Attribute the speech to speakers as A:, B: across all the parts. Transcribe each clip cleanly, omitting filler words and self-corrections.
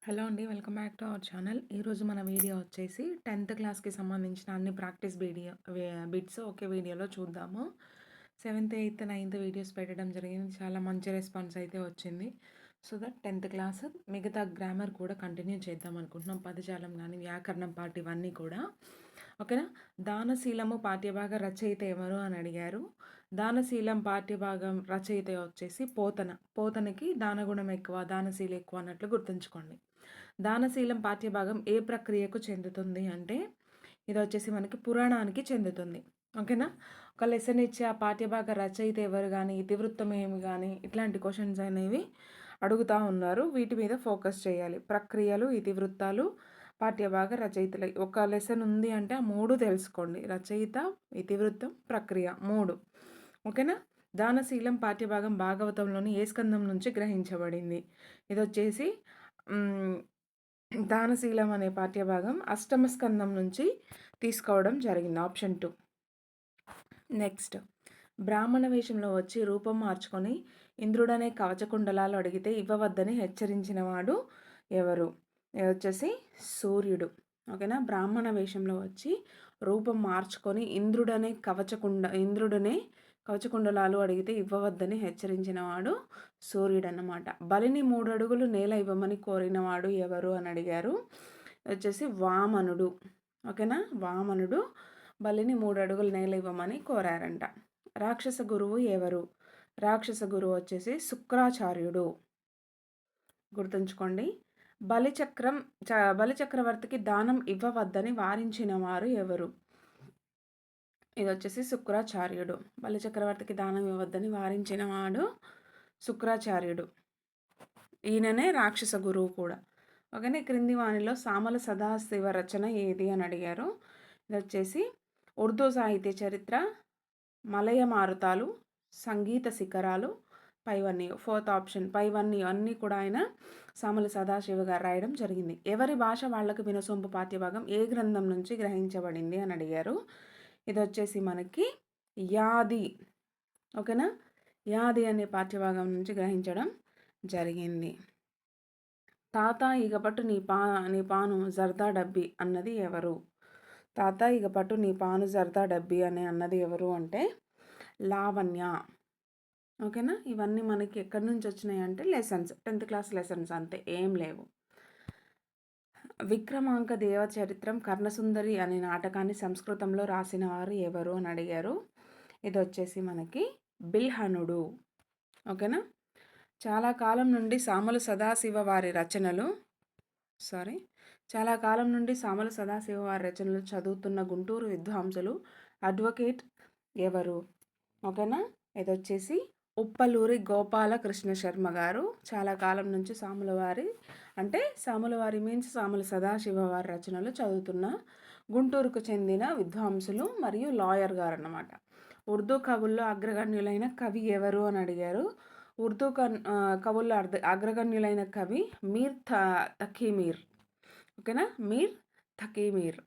A: Hello అండి. Welcome back to our channel. ఈరోజు మన వీడియో వచ్చేసి 10థ్ క్లాస్‌కి సంబంధించిన అన్ని ప్రాక్టీస్ బిట్స్ ఒకే వీడియోలో చూద్దాము. 7థ్, 8థ్, 9థ్ వీడియోస్ పెట్టడం జరిగింది. చాలా మంచి రెస్పాన్స్ అయితే వచ్చింది. సో దట్ 10థ్ క్లాస్ మిగతా గ్రామర్ కూడా కంటిన్యూ చేద్దాం అనుకుంటున్నాం. పదజాలం కానీ, వ్యాకరణం పార్ట్ ఇవన్నీ కూడా. ఓకేనా. దానశీలము పాఠ్యభాగ రచయిత ఎవరు అని అడిగారు. దానశీలం పాఠ్యభాగం రచయిత వచ్చేసి పోతన. పోతనకి దానగుణం ఎక్కువ, దానశీల ఎక్కువ అన్నట్లు గుర్తుంచుకోండి. దానశీలం పాఠ్యభాగం ఏ ప్రక్రియకు చెందుతుంది అంటే ఇది వచ్చేసి మనకి పురాణానికి చెందుతుంది. ఓకేనా. ఒక లెసన్ ఇచ్చి ఆ పాఠ్యభాగ రచయిత ఎవరు కానీ, ఇతివృత్తం ఏమి కానీ, ఇట్లాంటి క్వశ్చన్స్ అనేవి అడుగుతూ ఉన్నారు. వీటి మీద ఫోకస్ చేయాలి. ప్రక్రియలు, ఇతివృత్తాలు, పాఠ్యభాగ రచయితలు. ఒక లెసన్ ఉంది అంటే ఆ 3 తెలుసుకోండి. రచయిత, ఇతివృత్తం, ప్రక్రియ 3. ఓకేనా. దానశీలం పాఠ్యభాగం భాగవతంలోని ఏ స్కందం నుంచి గ్రహించబడింది? ఇది వచ్చేసి దానశీలం అనే పాఠ్యభాగం అష్టమ స్కందం నుంచి తీసుకోవడం జరిగింది. ఆప్షన్ 2. నెక్స్ట్, బ్రాహ్మణ వేషంలో వచ్చి రూపం మార్చుకొని ఇంద్రుడనే కవచకుండలాలు అడిగితే ఇవ్వవద్దని హెచ్చరించిన వాడు ఎవరు? ఇది వచ్చేసి సూర్యుడు. ఓకేనా. బ్రాహ్మణ వేషంలో వచ్చి రూపం మార్చుకొని ఇంద్రుడనే కవచకుండలాలు అడిగితే ఇవ్వవద్దని హెచ్చరించిన వాడు సూర్యుడు అన్నమాట. బలిని 3 అడుగులు నేల ఇవ్వమని కోరినవాడు ఎవరు అని అడిగారు. వచ్చేసి వామనుడు. ఓకేనా. వామనుడు బలిని 3 అడుగులు నేల ఇవ్వమని కోరారంట. రాక్షస గురువు ఎవరు? రాక్షస గురువు వచ్చేసి శుక్రాచార్యుడు. గుర్తుంచుకోండి. బలిచక్రవర్తికి దానం ఇవ్వవద్దని వారించిన వారు ఎవరు? ఇది వచ్చేసి శుక్రాచార్యుడు. బలిచక్రవర్తికి దానం ఇవ్వద్దని వారించిన వాడు శుక్రాచార్యుడు. ఈయననే రాక్షస గురువు కూడా. ఓకేనా. క్రింది వానిలో సామల సదాశివ రచన ఏది అని అడిగారు. ఇది వచ్చేసి ఉర్దూ సాహిత్య చరిత్ర, మలయ మారుతాలు, సంగీత శిఖరాలు, పైవన్నీ. 4th ఆప్షన్ పైవన్నీ అన్నీ కూడా ఆయన సామల సదాశివ గారు రాయడం జరిగింది. ఎవరి భాష వాళ్ళకు వినసొంపు పాఠ్యభాగం ఏ గ్రంథం నుంచి గ్రహించబడింది అని అడిగారు. ఇది వచ్చేసి మనకి యాది. ఓకేనా. యాది అనే పాఠ్యభాగం నుంచి గ్రహించడం జరిగింది. తాత ఇగపట్టు నీ పాను జర్దా డబ్బి అన్నది ఎవరు? తాత ఇగపట్టు నీ పాను జర్దా డబ్బి అన్నది ఎవరు అంటే లావణ్య. ఓకేనా. ఇవన్నీ మనకి ఎక్కడి నుంచి వచ్చినాయి అంటే లెసన్స్, 10th క్లాస్ లెసన్స్, అంతే, ఏం లేవు. విక్రమాంక దేవ చరిత్రం కర్ణసుందరి అనే నాటకాన్ని సంస్కృతంలో రాసిన వారు ఎవరు అని అడిగారు. ఇది వచ్చేసి మనకి బిల్హనుడు. ఓకేనా. చాలా కాలం నుండి సామల సదాశివ వారి రచనలు చదువుతున్న గుంటూరు విద్వాంసులు అడ్వకేట్ ఎవరు? ఓకేనా. ఇది వచ్చేసి ఉప్పలూరి గోపాలకృష్ణ శర్మ గారు. చాలా కాలం నుంచి సాములవారి మీన్స్ సాముల సదాశివ వారి రచనలు చదువుతున్న గుంటూరుకు చెందిన విద్వాంసులు మరియు లాయర్ గారు అన్నమాట. ఉర్దూ కవుల్లో అగ్రగణ్యులైన కవి ఎవరు అని అడిగారు. ఉర్దూ కవుల్లో అగ్రగణ్యులైన కవి మీర్ తకీ మీర్. ఓకేనా. మీర్ తకీ మీర్.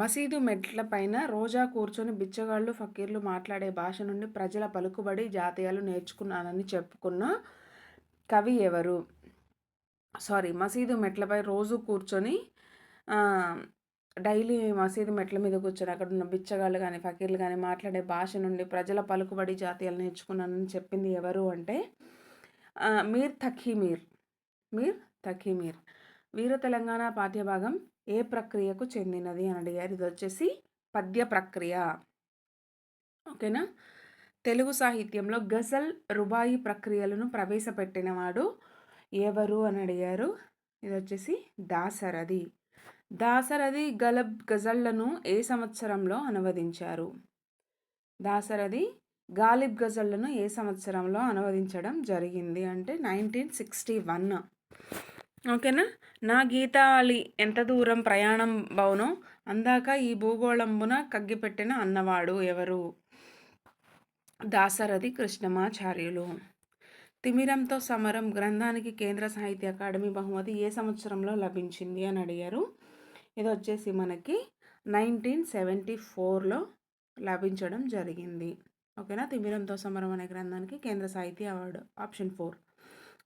A: మసీదు మెట్ల పైన రోజా కూర్చొని బిచ్చగాళ్ళు, ఫకీర్లు మాట్లాడే భాష నుండి ప్రజల పలుకుబడి జాతీయాలు నేర్చుకున్నానని చెప్పుకున్న కవి ఎవరు? మసీదు మెట్లపై రోజు కూర్చొని డైలీ మసీదు మెట్ల మీద కూర్చొని అక్కడ ఉన్న బిచ్చగాళ్ళు కానీ, ఫకీర్లు కానీ మాట్లాడే భాష నుండి ప్రజల పలుకుబడి జాతీయాలు నేర్చుకున్నానని చెప్పింది ఎవరు అంటే మీర్ తకీ మీర్. వీర తెలంగాణ పాఠ్యభాగం ఏ ప్రక్రియకు చెందినది అని అడిగారు. ఇది వచ్చేసి పద్య ప్రక్రియ. ఓకేనా. తెలుగు సాహిత్యంలో గజల్, రుబాయి ప్రక్రియలను ప్రవేశపెట్టినవాడు ఎవరు అని అడిగారు. ఇది వచ్చేసి దాశరథి. దాశరథి గజళ్లను ఏ సంవత్సరంలో అనువదించారు? దాశరథి గాలిబ్ గజళ్లను ఏ సంవత్సరంలో అనువదించడం జరిగింది అంటే 1961. ఓకేనా. నా గీతాలి ఎంత దూరం ప్రయాణం బౌను అందాక ఈ భూగోళంబున కగ్గిపెట్టిన అన్నవాడు ఎవరు? దాశరథి కృష్ణమాచార్యులు. తిమిరంతో సమరం గ్రంథానికి కేంద్ర సాహిత్య అకాడమీ బహుమతి ఏ సంవత్సరంలో లభించింది అని అడిగారు. ఇది వచ్చేసి మనకి 1974లో లభించడం జరిగింది. ఓకేనా. తిమిరంతో సమరం అనే గ్రంథానికి కేంద్ర సాహిత్య అవార్డు. ఆప్షన్ 4.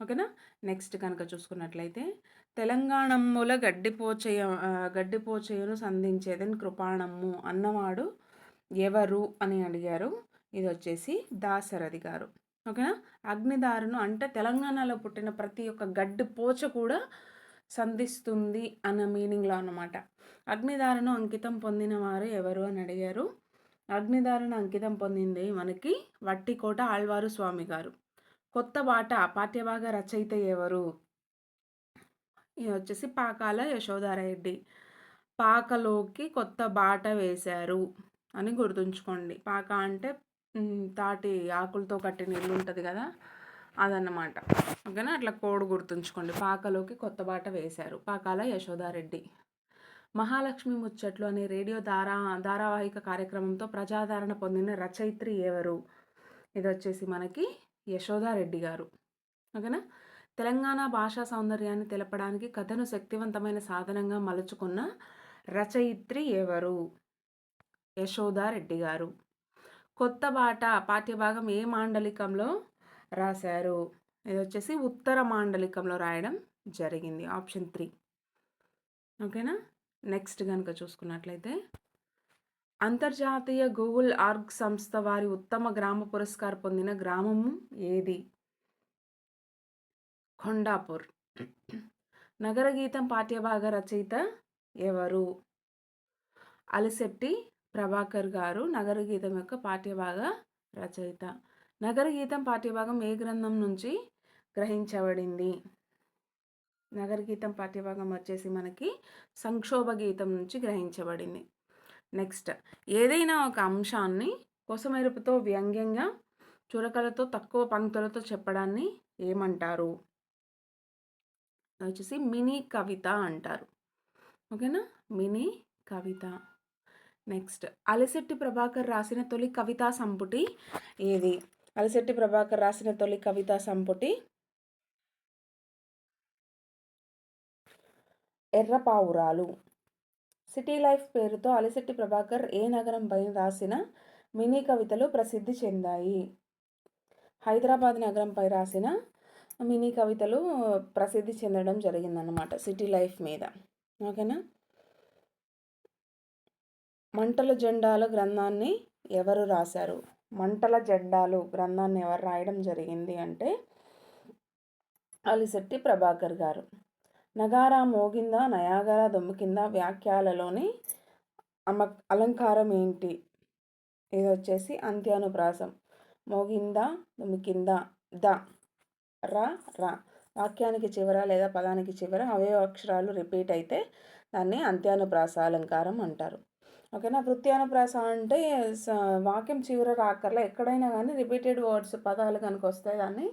A: ఓకేనా. నెక్స్ట్ కనుక చూసుకున్నట్లయితే తెలంగాణమ్ముల గడ్డిపోచయ్యను సంధించేదని కృపాణమ్ము అన్నవాడు ఎవరు అని అడిగారు. ఇది వచ్చేసి దాశరథి గారు. ఓకేనా. అగ్నిదారును అంటే తెలంగాణలో పుట్టిన ప్రతి ఒక్క గడ్డి పోచ కూడా సంధిస్తుంది అన్న మీనింగ్లో అన్నమాట. అగ్నిదారును అంకితం పొందిన వారు ఎవరు అని అడిగారు. అగ్నిదారును అంకితం పొందింది మనకి వట్టికోట ఆళ్వారు స్వామి గారు. కొత్త బాట పాఠ్యభాగ రచయిత ఎవరు? ఇది వచ్చేసి పాకాల యశోదారెడ్డి. పాకలోకి కొత్త బాట వేశారు అని గుర్తుంచుకోండి. పాక అంటే తాటి ఆకులతో కట్టిన ఇల్లు ఉంటుంది కదా, అదన్నమాట. ఓకేనా. అట్లా కోడ్ గుర్తుంచుకోండి. పాకలోకి కొత్త బాట వేశారు, పాకాల యశోదారెడ్డి. మహాలక్ష్మి ముచ్చట్లు అనే రేడియో ధారావాహిక కార్యక్రమంతో ప్రజాదరణ పొందిన రచయిత్రి ఎవరు? ఇది వచ్చేసి మనకి యశోదారెడ్డి గారు. ఓకేనా. తెలంగాణ భాషా సౌందర్యాన్ని తెలపడానికి కథను శక్తివంతమైన సాధనంగా మలుచుకున్న రచయిత్రి ఎవరు? యశోదారెడ్డి గారు. కొత్త బాట పాఠ్యభాగం ఏ మాండలికంలో రాశారు? ఇది వచ్చేసి ఉత్తర మాండలికంలో రాయడం జరిగింది. ఆప్షన్ 3. ఓకేనా. నెక్స్ట్ కనుక చూసుకున్నట్లయితే అంతర్జాతీయ గూగుల్ ఆర్గ్ సంస్థ వారి ఉత్తమ గ్రామ పురస్కారం పొందిన గ్రామము ఏది? కొండాపూర్. నగర గీతం పాఠ్యభాగ రచయిత ఎవరు? అలిశెట్టి ప్రభాకర్ గారు నగర గీతం యొక్క పాఠ్యభాగ రచయిత. నగర గీతం పాఠ్యభాగం ఏ గ్రంథం నుంచి గ్రహించబడింది? నగర గీతం పాఠ్యభాగం వచ్చేసి మనకి సంక్షోభ గీతం నుంచి గ్రహించబడింది. నెక్స్ట్, ఏదైనా ఒక అంశాన్ని కొసమెరుపుతో వ్యంగ్యంగా చురకలతో తక్కువ పంక్తులతో చెప్పడాన్ని ఏమంటారు? వచ్చేసి మినీ కవిత అంటారు. ఓకేనా. మినీ కవిత. నెక్స్ట్, అలిశెట్టి ప్రభాకర్ రాసిన తొలి కవితా సంపుటి ఏది? అలిశెట్టి ప్రభాకర్ రాసిన తొలి కవితా సంపుటి ఎర్రపావురాలు. సిటీ లైఫ్ పేరుతో అలిశెట్టి ప్రభాకర్ ఏ నగరంపై రాసిన మినీ కవితలు ప్రసిద్ధి చెందాయి? హైదరాబాద్ నగరంపై రాసిన మినీ కవితలు ప్రసిద్ధి చెందడం జరిగిందన్నమాట సిటీ లైఫ్ మీద. ఓకేనా. మంటల జెండాలు గ్రంథాన్ని ఎవరు రాశారు? మంటల జెండాలు గ్రంథాన్ని ఎవరు రాయడం జరిగింది అంటే అలిశెట్టి ప్రభాకర్ గారు. నగారా మోగిందా నయాగరా దొమ్మికింద వ్యాఖ్యలలోని అలంకారం ఏంటి? ఇది వచ్చేసి అంత్యానుప్రాసం. మోగిందా దొమ్మికింద ద రా రా వాక్యానికి చివర లేదా పదానికి చివర అవయవ అక్షరాలు రిపీట్ అయితే దాన్ని అంత్యానుప్రాస అలంకారం అంటారు. ఓకేనా. వృత్యానుప్రాస అంటే వాక్యం చివర రాకర్లా ఎక్కడైనా కానీ రిపీటెడ్ వర్డ్స్ పదాలు కనుక వస్తే దాన్ని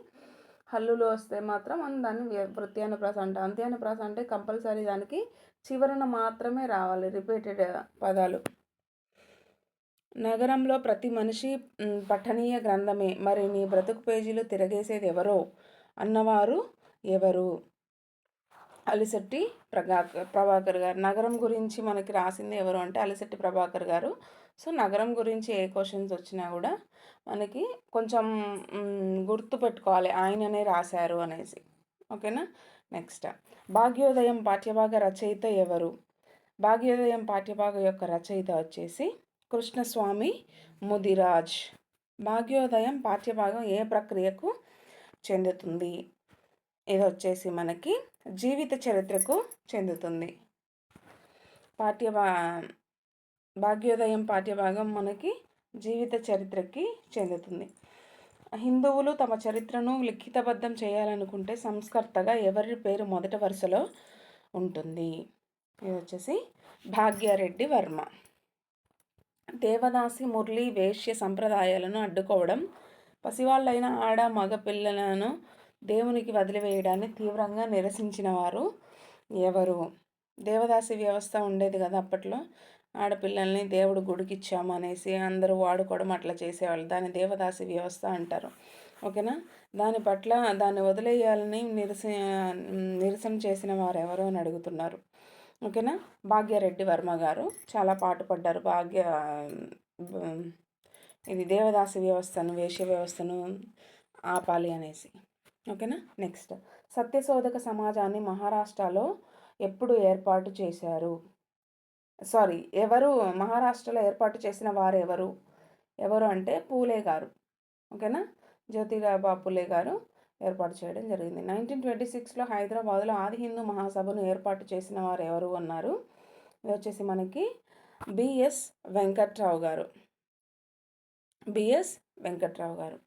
A: హల్లులు వస్తే మాత్రం మనం దాన్ని వృత్యానుప్రాస అంటాం. అంత్యానుప్రాస అంటే కంపల్సరీ దానికి చివరన మాత్రమే రావాలి రిపీటెడ్ పదాలు. నగరంలో ప్రతి మనిషి పఠనీయ గ్రంథమే, మరి నీ బ్రతుకు పేజీలు తిరగేసేది ఎవరో అన్నవారు ఎవరు? అలిశెట్టి ప్రభాకర్ గారు. నగరం గురించి మనకి రాసింది ఎవరు అంటే అలిశెట్టి ప్రభాకర్ గారు. సో నగరం గురించి ఏ క్వశ్చన్స్ వచ్చినా కూడా మనకి కొంచెం గుర్తుపెట్టుకోవాలి ఆయననే రాశారు అనేసి. ఓకేనా. నెక్స్ట్, భాగ్యోదయం పాఠ్యభాగ రచయిత ఎవరు? భాగ్యోదయం పాఠ్యభాగ యొక్క రచయిత వచ్చేసి కృష్ణస్వామి ముదిరాజ్. భాగ్యోదయం పాఠ్యభాగం ఏ ప్రక్రియకు చెందుతుంది? ఇది వచ్చేసి మనకి జీవిత చరిత్రకు చెందుతుంది. భాగ్యోదయం పాఠ్యభాగం మనకి జీవిత చరిత్రకి చెందుతుంది. హిందువులు తమ చరిత్రను లిఖితబద్ధం చేయాలనుకుంటే సంస్కర్తగా ఎవరి పేరు మొదటి వరుసలో ఉంటుంది? ఇది వచ్చేసి భాగ్యారెడ్డి వర్మ. దేవదాసి మురళి వేశ్య సంప్రదాయాలను అడ్డుకోవడం, పసివాళ్ళైన ఆడ మగ పిల్లలను దేవునికి వదిలివేయడాన్ని తీవ్రంగా నిరసించిన వారు ఎవరు? దేవదాసి వ్యవస్థ ఉండేది కదా అప్పట్లో, ఆడపిల్లల్ని దేవుడు గుడికి ఇచ్చాము అనేసి అందరూ వాడుకోవడం అట్లా చేసేవాళ్ళు, దాన్ని దేవదాసి వ్యవస్థ అంటారు. ఓకేనా. దాని పట్ల దాన్ని వదిలేయాలని నిరసన చేసిన వారు ఎవరు అని అడుగుతున్నారు. ఓకేనా. భాగ్యారెడ్డి వర్మ గారు చాలా పాటుపడ్డారు ఇది దేవదాసి వ్యవస్థను వేశ్య వ్యవస్థను ఆపాలి అనేసి. ఓకేనా. నెక్స్ట్, సత్యశోధక సమాజాన్ని మహారాష్ట్రలో ఎప్పుడు ఏర్పాటు చేశారు? సారీ, ఎవరు మహారాష్ట్రలో ఏర్పాటు చేసిన వారు ఎవరు? ఎవరు అంటే పూలే గారు. ఓకేనా. జ్యోతిరావు పూలే గారు ఏర్పాటు చేయడం జరిగింది. 1926లో హైదరాబాద్లో ఆది హిందూ మహాసభను ఏర్పాటు చేసిన వారు ఎవరు అన్నారు? ఇది వచ్చేసి మనకి బిఎస్ వెంకట్రావు గారు. బిఎస్ వెంకట్రావు గారు.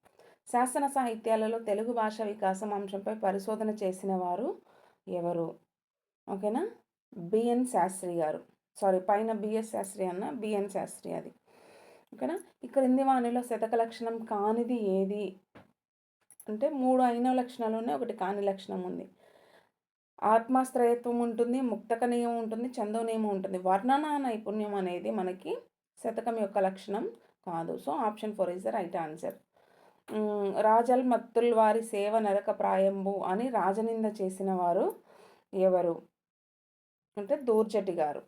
A: శాసన సాహిత్యాలలో తెలుగు భాష వికాసం అంశంపై పరిశోధన చేసిన వారు ఎవరు? ఓకేనా. బిఎన్ శాస్త్రి గారు. సారీ, పైన బిఎస్ శాస్త్రి అన్న బిఎన్ శాస్త్రి అది. ఓకేనా. ఈ క్రింది వానిలో శతక లక్షణం కానిది ఏది అంటే 3 అయిన లక్షణాలు ఉన్నాయి, ఒకటి కాని లక్షణం ఉంది. ఆత్మాశ్రయత్వం ఉంటుంది, ముక్తక నియమం ఉంటుంది, చందో నియమం ఉంటుంది. వర్ణనా నైపుణ్యం అనేది మనకి శతకం యొక్క లక్షణం కాదు. So option 4 is the right answer. రాజల్ మత్తుల్ వారి సేవ నరక ప్రాయంబు అని రాజనింద చేసిన వారు ఎవరు అంటే దూర్జటి గారు.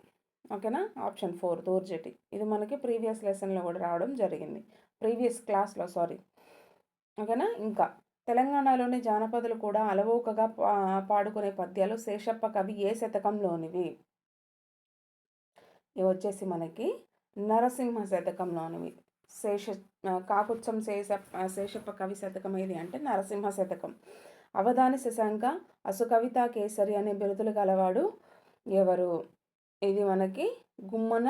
A: ఓకేనా. ఆప్షన్ 4 దూర్జటి. ఇది మనకి ప్రీవియస్ లెసన్లో కూడా రావడం జరిగింది, ప్రీవియస్ క్లాస్లో సారీ. ఓకేనా. ఇంకా తెలంగాణలోని జానపదులు కూడా అలవోకగా పాడుకునే పద్యాలు శేషప్ప కవి ఏ శతకంలోనివి? ఇవి వచ్చేసి మనకి నరసింహ శతకంలోనివి. కాకుత్సం శేషప్ప కవి శతకం ఏది అంటే నరసింహ శతకం. అవధాని శశాంక అసుకవితా కేసరి అనే బిరుదులు గలవాడు ఎవరు? ఇది మనకి గుమ్మన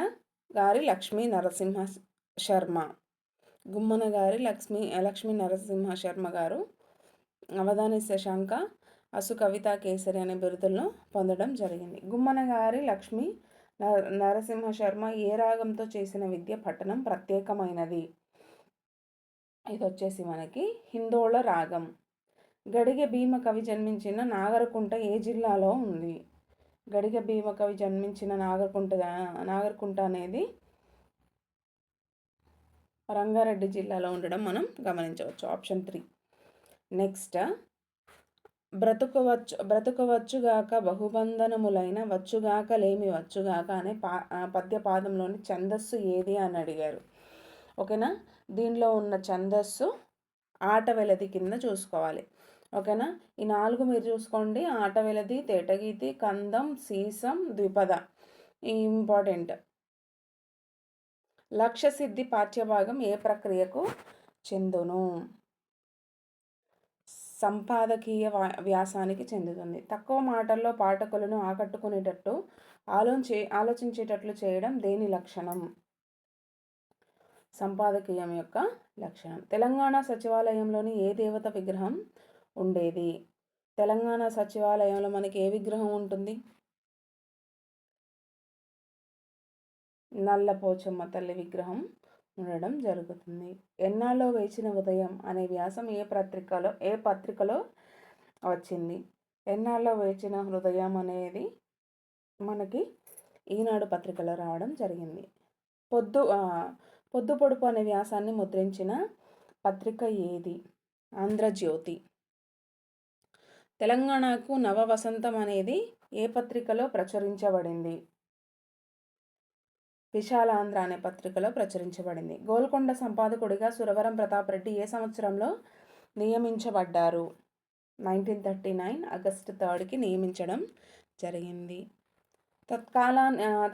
A: గారి లక్ష్మీ నరసింహ శర్మ. గుమ్మన గారి లక్ష్మీ నరసింహ శర్మ గారు అవధాని శశాంక అసు కవితా కేసరి అనే బిరుదులను పొందడం జరిగింది. గుమ్మన గారి లక్ష్మీ నరసింహ శర్మ ఏ రాగంతో చేసిన విద్య పఠనం ప్రత్యేకమైనది? ఇది వచ్చేసి మనకి హిందోళ రాగం. గడిగె భీమ కవి జన్మించిన నాగరకుంట ఏ జిల్లాలో ఉంది? గడిగె భీమ కవి జన్మించిన నాగరకుంట అనేది రంగారెడ్డి జిల్లాలో ఉండడం మనం గమనించవచ్చు. ఆప్షన్ 3. నెక్స్ట్, బ్రతుకవచ్చుగాక బహుబంధనములైన వచ్చుగాక లేమి వచ్చుగాక అనే పద్యపాదంలోని ఛందస్సు ఏది అని అడిగారు. ఓకేనా. దీనిలో ఉన్న ఛందస్సు ఆటవెలది కింద చూసుకోవాలి. ఓకేనా. ఈ 4 మీరు చూసుకోండి. ఆటవెలది, తేటగీతి, కందం, సీసం, ద్విపద. ఇంపార్టెంట్. లక్ష్య సిద్ధి పాఠ్యభాగం ఏ ప్రక్రియకు చెందును? సంపాదకీయ వ్యాసానికి చెందుతుంది. తక్కువ మాటల్లో పాఠకులను ఆకట్టుకునేటట్టు ఆలోచించేటట్లు చేయడం దేని లక్షణం? సంపాదకీయం యొక్క లక్షణం. తెలంగాణ సచివాలయంలోని ఏ దేవత విగ్రహం ఉండేది? తెలంగాణ సచివాలయంలో మనకి ఏ విగ్రహం ఉంటుంది? నల్లపోచమ్మ తల్లి విగ్రహం ఉండడం జరుగుతుంది. ఎన్నాళ్ళో వేచిన ఉదయం అనే వ్యాసం ఏ పత్రికలో వచ్చింది? ఎన్నాళ్ళో వేచిన హృదయం అనేది మనకి ఈనాడు పత్రికలో రావడం జరిగింది. పొద్దు పొడుపు అనే వ్యాసాన్ని ముద్రించిన పత్రిక ఏది? ఆంధ్రజ్యోతి. తెలంగాణకు నవ వసంతం అనేది ఏ పత్రికలో ప్రచురించబడింది? విశాలాంధ్ర అనే పత్రికలో ప్రచురించబడింది. గోల్కొండ సంపాదకుడిగా సురవరం ప్రతాప్ రెడ్డి ఏ సంవత్సరంలో నియమించబడ్డారు? 1939 ఆగస్టు 3కి నియమించడం జరిగింది.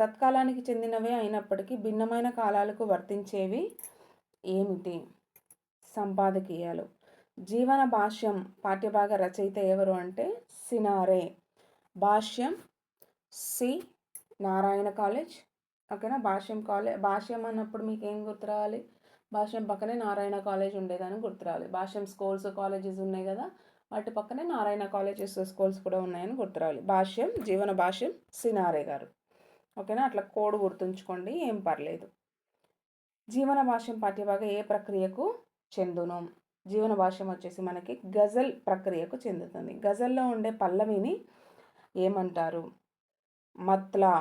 A: తత్కాలానికి చెందినవే అయినప్పటికీ భిన్నమైన కాలాలకు వర్తించేవి ఏమిటి? సంపాదకీయాలు. జీవన భాష్యం పాఠ్యభాగ రచయిత ఎవరు అంటే సినారే. భాష్యం సి నారాయణ కాలేజ్. ఓకేనా. భాష్యం అన్నప్పుడు మీకు ఏం గుర్తు రావాలి? భాష్యం పక్కనే నారాయణ కాలేజ్ ఉండేదని గుర్తు రావాలి. భాష్యం స్కూల్స్ కాలేజెస్ ఉన్నాయి కదా, వాటి పక్కనే నారాయణ కాలేజెస్ స్కూల్స్ కూడా ఉన్నాయని గుర్తు రావాలి. భాష్యం జీవన భాష్యం సినారే గారు. ఓకేనా. అట్లా కోడ్ గుర్తుంచుకోండి, ఏం పర్లేదు. జీవన భాష్యం పాఠ్యభాగం ఏ ప్రక్రియకు చెందును? జీవన భాష్యం వచ్చేసి మనకి గజల్ ప్రక్రియకు చెందుతుంది. గజల్లో ఉండే పల్లవిని ఏమంటారు? మత్లా.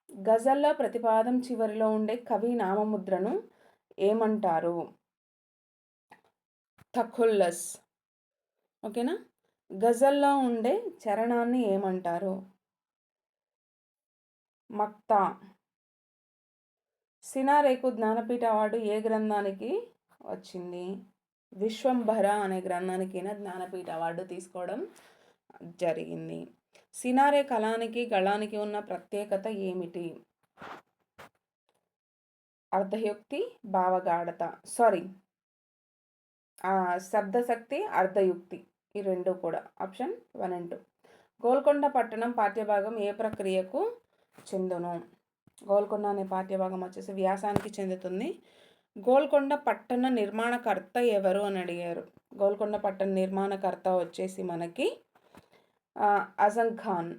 A: గజల్లో ప్రతిపాదం చివరిలో ఉండే కవి నామముద్రను ఏమంటారు? తఖుల్లస్. ఓకేనా. గజల్లో ఉండే చరణాన్ని ఏమంటారు? మక్తా. సినారేకు జ్ఞానపీఠ అవార్డు ఏ గ్రంథానికి వచ్చింది? విశ్వంభర అనే గ్రంథానికి ఈయన జ్ఞానపీఠ అవార్డు తీసుకోవడం జరిగింది. సినారే కళానికి గళానికి ఉన్న ప్రత్యేకత ఏమిటి? అర్ధయుక్తి, భావగాఢత. శబ్దశక్తి, అర్ధయుక్తి. ఈ రెండు కూడా. Option 1 and 2. గోల్కొండ పట్టణం పాఠ్యభాగం ఏ ప్రక్రియకు చెందును? గోల్కొండ అనే పాఠ్యభాగం వచ్చేసి వ్యాసానికి చెందుతుంది. గోల్కొండ పట్టణ నిర్మాణకర్త ఎవరు అని అడిగారు. గోల్కొండ పట్టణ నిర్మాణకర్త వచ్చేసి మనకి అజం ఖాన్.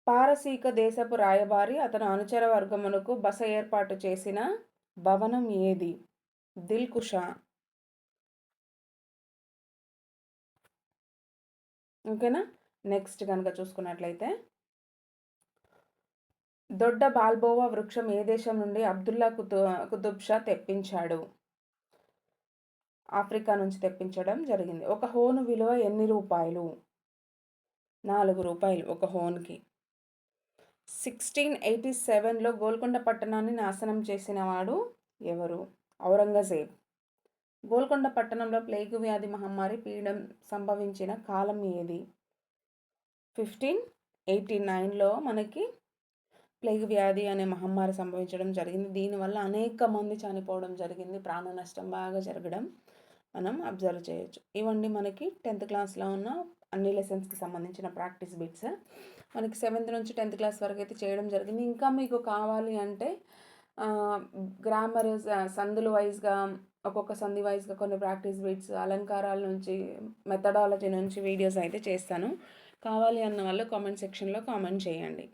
A: పారసీక దేశపు రాయబారి అతను అనుచర వర్గమునకు బస ఏర్పాటు చేసిన భవనం ఏది? దిల్కుషా. ఓకేనా. నెక్స్ట్ కనుక చూసుకున్నట్లయితే దొడ్డ బాల్బోవా వృక్షం ఏ దేశం నుండి అబ్దుల్లా కుతుబ్ షా తెప్పించాడు? ఆఫ్రికా నుంచి తెప్పించడం జరిగింది. ఒక హోను విలువ ఎన్ని రూపాయలు? 4 రూపాయలు ఒక హోన్కి. 1687లో గోల్కొండ పట్టణాన్ని నాశనం చేసిన వాడు ఎవరు? ఔరంగజేబ్. గోల్కొండ పట్టణంలో ప్లేగు వ్యాధి మహమ్మారి పీడం సంభవించిన కాలం ఏది? 1589లో మనకి ప్లేగు వ్యాధి అనే మహమ్మారి సంభవించడం జరిగింది. దీనివల్ల అనేక మంది చనిపోవడం జరిగింది. ప్రాణ నష్టం బాగా జరగడం మనం అబ్జర్వ్ చేయొచ్చు. ఇవన్నీ మనకి 10th క్లాస్లో ఉన్న అన్ని లెసన్స్కి సంబంధించిన ప్రాక్టీస్ బిట్స్. మనకి 7th నుంచి 10th క్లాస్ వరకు అయితే చేయడం జరిగింది. ఇంకా మీకు కావాలి అంటే గ్రామర్ సందులు వైజ్గా, ఒక్కొక్క సంధి వైజ్గా కొన్ని ప్రాక్టీస్ బిట్స్, అలంకారాల నుంచి, మెథడాలజీ నుంచి వీడియోస్ అయితే చేస్తాను. కావాలి అన్న వాళ్ళు కామెంట్ సెక్షన్లో కామెంట్ చేయండి.